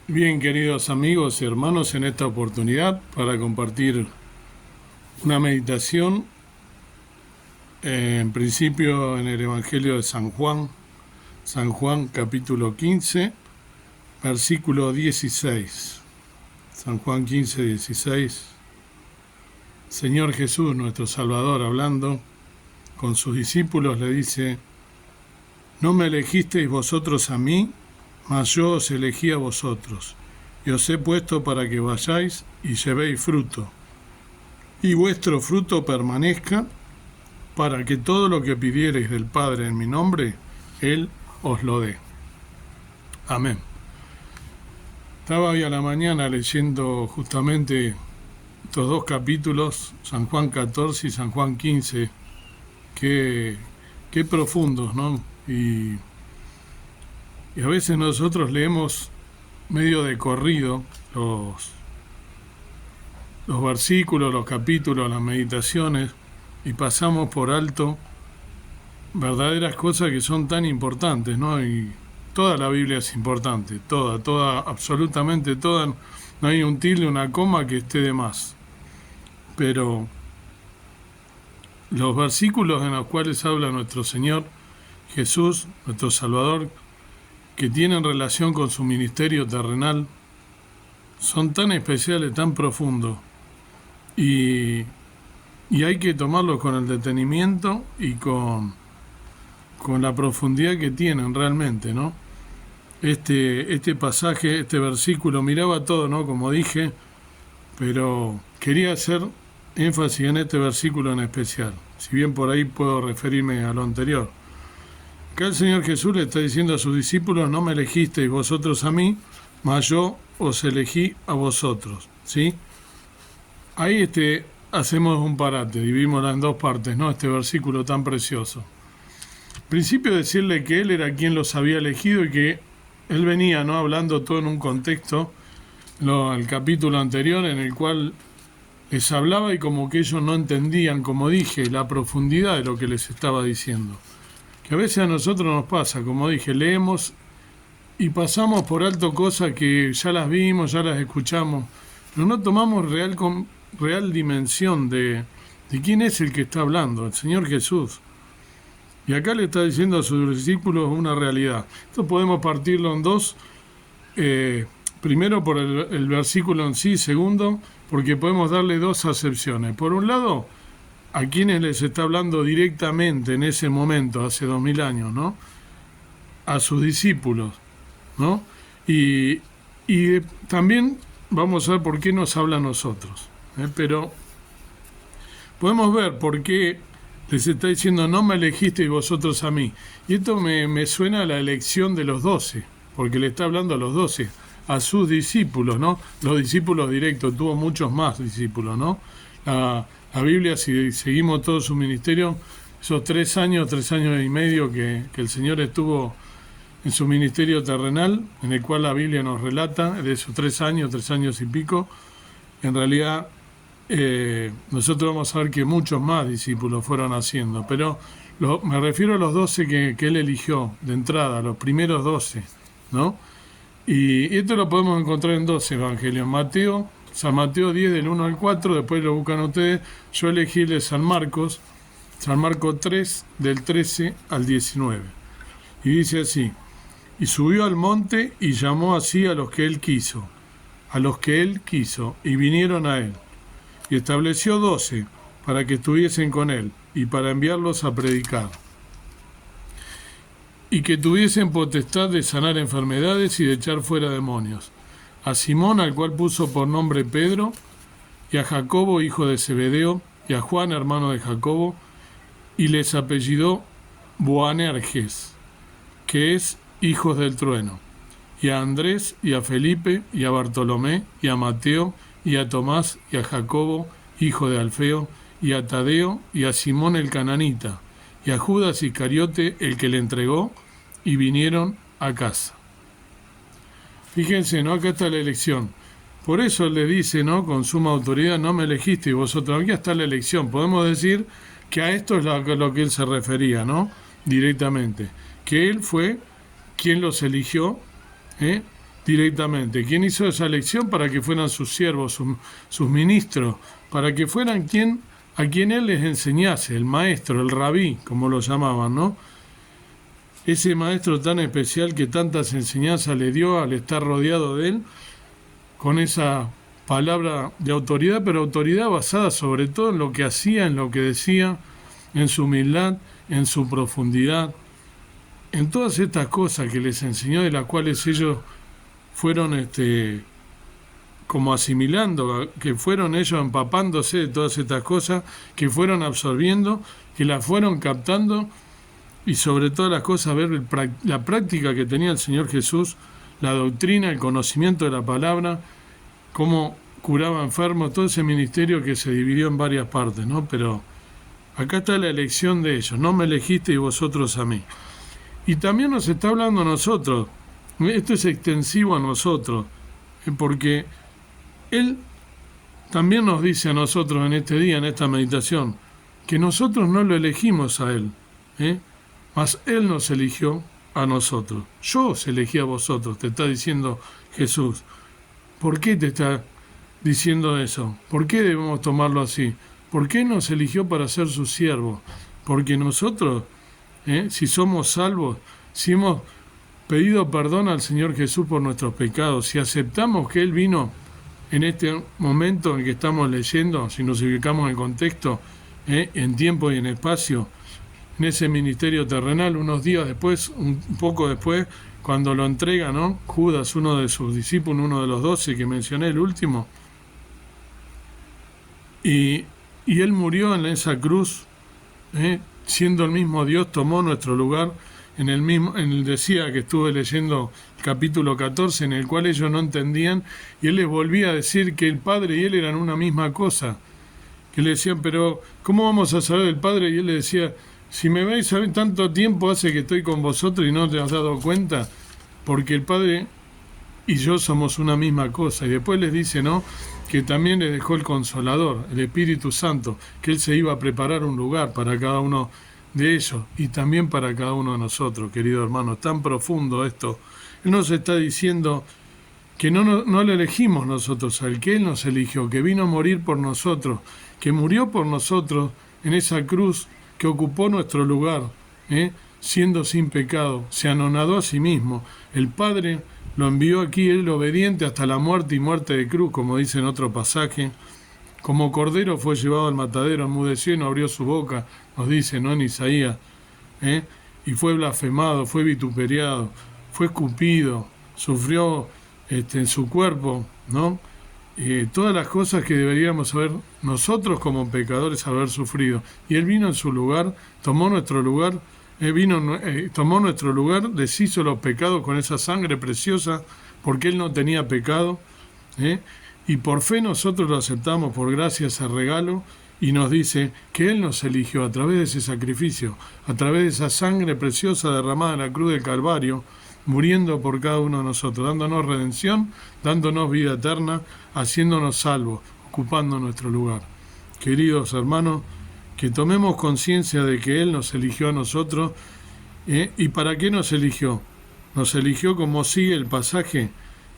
Bien, queridos amigos y hermanos, en esta oportunidad para compartir una meditación, en principio en el Evangelio de San Juan capítulo 15, versículo 16. San Juan 15, 16. Señor Jesús, nuestro Salvador, hablando con sus discípulos, le dice: no me elegisteis vosotros a mí, mas yo os elegí a vosotros, y os he puesto para que vayáis y llevéis fruto, y vuestro fruto permanezca, para que todo lo que pidiereis del Padre en mi nombre, Él os lo dé. Amén. Estaba hoy a la mañana leyendo justamente estos dos capítulos, San Juan 14 y San Juan 15, qué profundos, ¿no? Y a veces nosotros leemos medio de corrido los versículos, los capítulos, las meditaciones, y pasamos por alto verdaderas cosas que son tan importantes, ¿no? Y toda la Biblia es importante, toda, absolutamente toda. No hay un tilde, una coma que esté de más. Pero los versículos en los cuales habla nuestro Señor Jesús, nuestro Salvador, que tienen relación con su ministerio terrenal, son tan especiales, tan profundos, y hay que tomarlos con el detenimiento y con la profundidad que tienen realmente, ¿no? Este pasaje, este versículo, miraba todo, ¿no? Como dije, pero quería hacer énfasis en este versículo en especial, si bien por ahí puedo referirme a lo anterior. Acá el Señor Jesús le está diciendo a sus discípulos: no me elegisteis vosotros a mí, mas yo os elegí a vosotros, ¿sí? Ahí hacemos un parate, dividimos en dos partes, ¿no? Este versículo tan precioso. En principio, decirle que Él era quien los había elegido y que Él venía, ¿no? Hablando todo en un contexto, el capítulo anterior, en el cual les hablaba y como que ellos no entendían, como dije, la profundidad de lo que les estaba diciendo. Que a veces a nosotros nos pasa, como dije, leemos y pasamos por alto cosas que ya las vimos, ya las escuchamos, pero no tomamos real dimensión de quién es el que está hablando, el Señor Jesús. Y acá le está diciendo a sus discípulos una realidad. Esto podemos partirlo en dos. Primero por el versículo en sí, segundo, porque podemos darle dos acepciones. Por un lado, a quienes les está hablando directamente en ese momento, hace 2000 años, ¿no? A sus discípulos, ¿no? Y también vamos a ver por qué nos habla a nosotros. Pero podemos ver por qué les está diciendo: no me elegisteis vosotros a mí. Y esto me suena a la elección de los 12, porque le está hablando a los 12, a sus discípulos, ¿no? Los discípulos directos, tuvo muchos más discípulos, ¿no? La Biblia, si seguimos todo su ministerio, esos 3 años y medio que el Señor estuvo en su ministerio terrenal, en el cual la Biblia nos relata, de esos 3 años y pico, en realidad nosotros vamos a ver que muchos más discípulos fueron haciendo, pero me refiero a los 12 que Él eligió de entrada, los primeros 12, ¿no? Y esto lo podemos encontrar en 12 evangelios. San Mateo 10 del 1 al 4, después lo buscan ustedes. Yo elegí el de San Marcos 3 del 13 al 19. Y dice así: y subió al monte y llamó así a los que él quiso, y vinieron a él. Y estableció 12 para que estuviesen con él y para enviarlos a predicar, y que tuviesen potestad de sanar enfermedades y de echar fuera demonios. A Simón, al cual puso por nombre Pedro, y a Jacobo, hijo de Zebedeo, y a Juan, hermano de Jacobo, y les apellidó Boanerges, que es hijos del trueno, y a Andrés, y a Felipe, y a Bartolomé, y a Mateo, y a Tomás, y a Jacobo, hijo de Alfeo, y a Tadeo, y a Simón el cananita, y a Judas Iscariote, el que le entregó, y vinieron a casa. Fíjense, ¿no? Acá está la elección. Por eso él le dice, ¿no? Con suma autoridad: no me elegisteis vosotros. Aquí está la elección. Podemos decir que a esto es lo que él se refería, ¿no? Directamente. Que él fue quien los eligió, directamente. ¿Quién hizo esa elección? Para que fueran sus siervos, sus ministros, para que fueran a quien él les enseñase, el maestro, el rabí, como lo llamaban, ¿no? Ese maestro tan especial que tantas enseñanzas le dio al estar rodeado de él, con esa palabra de autoridad, pero autoridad basada sobre todo en lo que hacía, en lo que decía, en su humildad, en su profundidad, en todas estas cosas que les enseñó, de las cuales ellos fueron como asimilando, que fueron ellos empapándose de todas estas cosas, que fueron absorbiendo, que las fueron captando, y sobre todas las cosas ver la práctica que tenía el Señor Jesús, la doctrina, el conocimiento de la palabra, cómo curaba enfermos, todo ese ministerio que se dividió en varias partes, ¿no? Pero acá está la elección de ellos, no me elegisteis vosotros a mí. Y también nos está hablando a nosotros, esto es extensivo a nosotros, porque Él también nos dice a nosotros en este día, en esta meditación, que nosotros no lo elegimos a Él, mas Él nos eligió a nosotros. Yo os elegí a vosotros, te está diciendo Jesús. ¿Por qué te está diciendo eso? ¿Por qué debemos tomarlo así? ¿Por qué nos eligió para ser sus siervos? Porque nosotros, si somos salvos, si hemos pedido perdón al Señor Jesús por nuestros pecados, si aceptamos que Él vino en este momento en que estamos leyendo, si nos ubicamos en el contexto, en tiempo y en espacio, en ese ministerio terrenal, unos días después, un poco después, cuando lo entrega, ¿no? Judas, uno de sus discípulos, uno de los 12 que mencioné, el último, y Él murió en esa cruz, siendo el mismo Dios, tomó nuestro lugar, decía que estuve leyendo el capítulo 14, en el cual ellos no entendían, y Él les volvía a decir que el Padre y Él eran una misma cosa, que le decían, pero ¿cómo vamos a saber del Padre? Y Él le decía, si me veis tanto tiempo hace que estoy con vosotros y no te has dado cuenta, porque el Padre y yo somos una misma cosa. Y después les dice, ¿no?, que también les dejó el Consolador, el Espíritu Santo, que Él se iba a preparar un lugar para cada uno de ellos y también para cada uno de nosotros, querido hermano. Tan profundo esto. Él nos está diciendo que no le elegimos nosotros a Él, que Él nos eligió, que vino a morir por nosotros, que murió por nosotros en esa cruz, que ocupó nuestro lugar, siendo sin pecado, se anonadó a sí mismo. El Padre lo envió aquí, Él obediente hasta la muerte y muerte de cruz, como dice en otro pasaje. Como cordero fue llevado al matadero, enmudeció y no abrió su boca, nos dice, ¿no?, en Isaías. Y fue blasfemado, fue vituperiado, fue escupido, sufrió en su cuerpo, ¿no? Todas las cosas que deberíamos haber nosotros como pecadores haber sufrido. Y Él vino en su lugar, tomó nuestro lugar, tomó nuestro lugar, deshizo los pecados con esa sangre preciosa, porque Él no tenía pecado, y por fe nosotros lo aceptamos, por gracia ese regalo, y nos dice que Él nos eligió a través de ese sacrificio, a través de esa sangre preciosa derramada en la cruz del Calvario, muriendo por cada uno de nosotros, dándonos redención, dándonos vida eterna, haciéndonos salvos, ocupando nuestro lugar. Queridos hermanos, que tomemos conciencia de que Él nos eligió a nosotros. ¿Y para qué nos eligió? Nos eligió, como sigue el pasaje,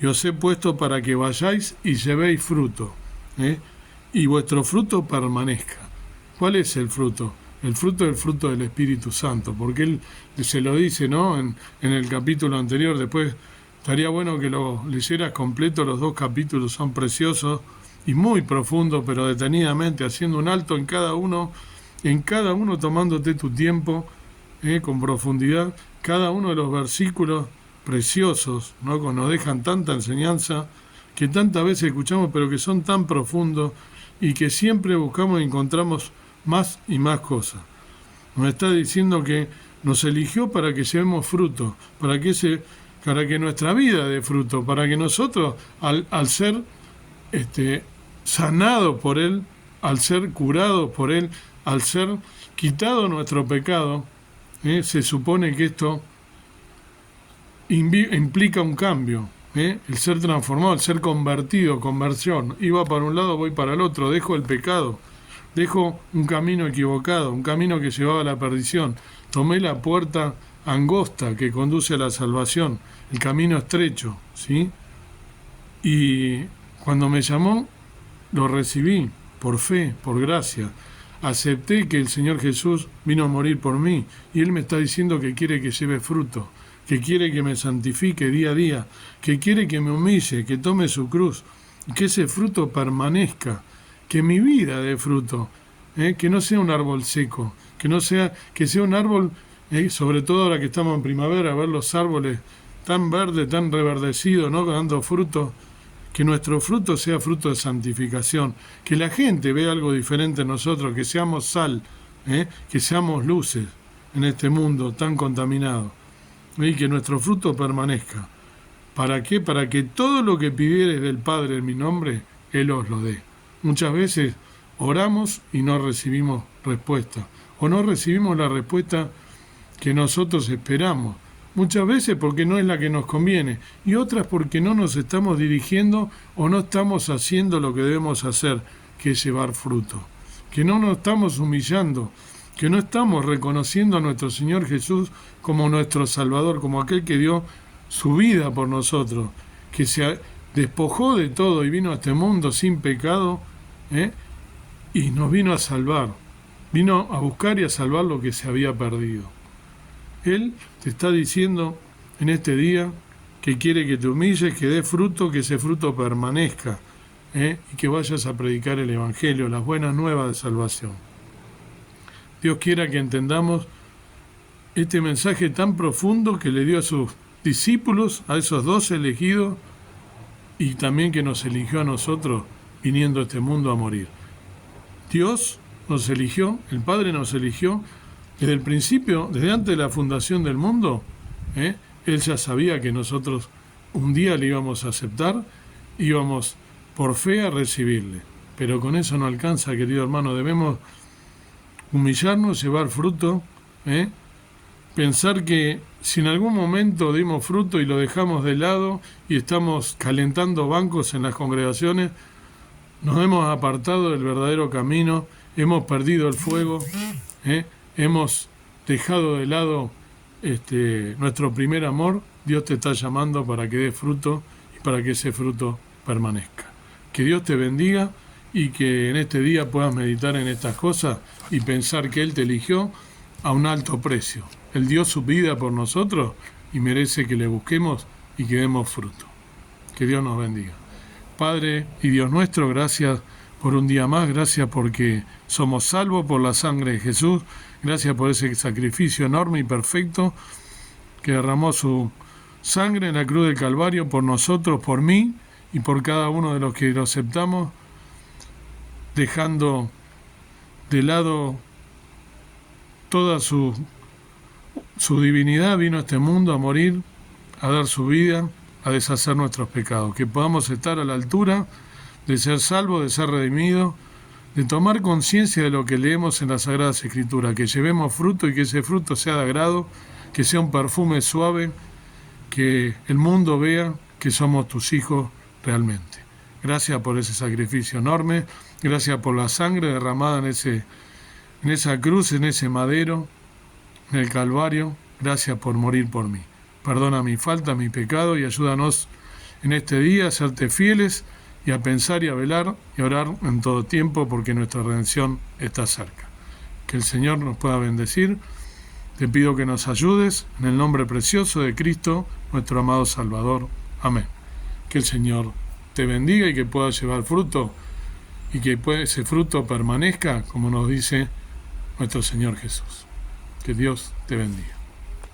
y os he puesto para que vayáis y llevéis fruto, y vuestro fruto permanezca. ¿Cuál es el fruto? El fruto es el fruto del Espíritu Santo, porque Él se lo dice, ¿no?, en el capítulo anterior. Después estaría bueno que lo leyeras completo, los 2 capítulos son preciosos y muy profundos, pero detenidamente, haciendo un alto en cada uno tomándote tu tiempo, con profundidad, cada uno de los versículos preciosos, ¿no?, que nos dejan tanta enseñanza, que tantas veces escuchamos, pero que son tan profundos y que siempre buscamos y encontramos más y más cosas. Nos está diciendo que nos eligió para que llevemos fruto, para que nuestra vida dé fruto, para que nosotros, al ser sanados por Él, al ser curados por Él, al ser quitado nuestro pecado, se supone que esto implica un cambio, el ser transformado, el ser convertido, conversión. Iba para un lado, voy para el otro, dejo el pecado, dejo un camino equivocado, un camino que llevaba a la perdición, tomé la puerta angosta que conduce a la salvación, el camino estrecho, ¿sí? Y cuando me llamó, lo recibí por fe, por gracia. Acepté que el Señor Jesús vino a morir por mí y Él me está diciendo que quiere que lleve fruto, que quiere que me santifique día a día, que quiere que me humille, que tome su cruz y que ese fruto permanezca, que mi vida dé fruto, que no sea un árbol seco, que sea un árbol, sobre todo ahora que estamos en primavera, ver los árboles tan verdes, tan reverdecidos, ¿no? Dando fruto. Que nuestro fruto sea fruto de santificación, que la gente vea algo diferente en nosotros, que seamos sal, que seamos luces en este mundo tan contaminado, y que nuestro fruto permanezca. ¿Para qué? Para que todo lo que pidieres del Padre en mi nombre, Él os lo dé. Muchas veces oramos y no recibimos respuesta, o no recibimos la respuesta que nosotros esperamos. Muchas veces porque no es la que nos conviene y otras porque no nos estamos dirigiendo o no estamos haciendo lo que debemos hacer, que es llevar fruto. Que no nos estamos humillando, que no estamos reconociendo a nuestro Señor Jesús como nuestro Salvador, como aquel que dio su vida por nosotros, que se despojó de todo y vino a este mundo sin pecado, y nos vino a salvar, vino a buscar y a salvar lo que se había perdido. Él te está diciendo en este día que quiere que te humilles, que des fruto, que ese fruto permanezca, y que vayas a predicar el Evangelio, las buenas nuevas de salvación. Dios quiera que entendamos este mensaje tan profundo que le dio a sus discípulos, a esos 12 elegidos, y también que nos eligió a nosotros viniendo a este mundo a morir. Dios nos eligió, el Padre nos eligió, desde el principio, desde antes de la fundación del mundo, Él ya sabía que nosotros un día le íbamos a aceptar, íbamos por fe a recibirle. Pero con eso no alcanza, querido hermano, debemos humillarnos, llevar fruto, pensar que si en algún momento dimos fruto y lo dejamos de lado y estamos calentando bancos en las congregaciones, nos hemos apartado del verdadero camino, hemos perdido el fuego, hemos dejado de lado nuestro primer amor. Dios te está llamando para que des fruto y para que ese fruto permanezca. Que Dios te bendiga y que en este día puedas meditar en estas cosas y pensar que Él te eligió a un alto precio. Él dio su vida por nosotros y merece que le busquemos y que demos fruto. Que Dios nos bendiga. Padre y Dios nuestro, gracias por un día más, gracias porque somos salvos por la sangre de Jesús, gracias por ese sacrificio enorme y perfecto que derramó su sangre en la cruz del Calvario por nosotros, por mí y por cada uno de los que lo aceptamos, dejando de lado toda su divinidad, vino a este mundo a morir, a dar su vida, a deshacer nuestros pecados, que podamos estar a la altura de ser salvos, de ser redimidos, de tomar conciencia de lo que leemos en las Sagradas Escrituras, que llevemos fruto y que ese fruto sea de agrado, que sea un perfume suave, que el mundo vea que somos tus hijos realmente. Gracias por ese sacrificio enorme, gracias por la sangre derramada en esa cruz, en ese madero, en el Calvario, gracias por morir por mí. Perdona mi falta, mi pecado y ayúdanos en este día a serte fieles y a pensar y a velar y a orar en todo tiempo porque nuestra redención está cerca. Que el Señor nos pueda bendecir. Te pido que nos ayudes en el nombre precioso de Cristo, nuestro amado Salvador. Amén. Que el Señor te bendiga y que puedas llevar fruto y que ese fruto permanezca, como nos dice nuestro Señor Jesús. Que Dios te bendiga.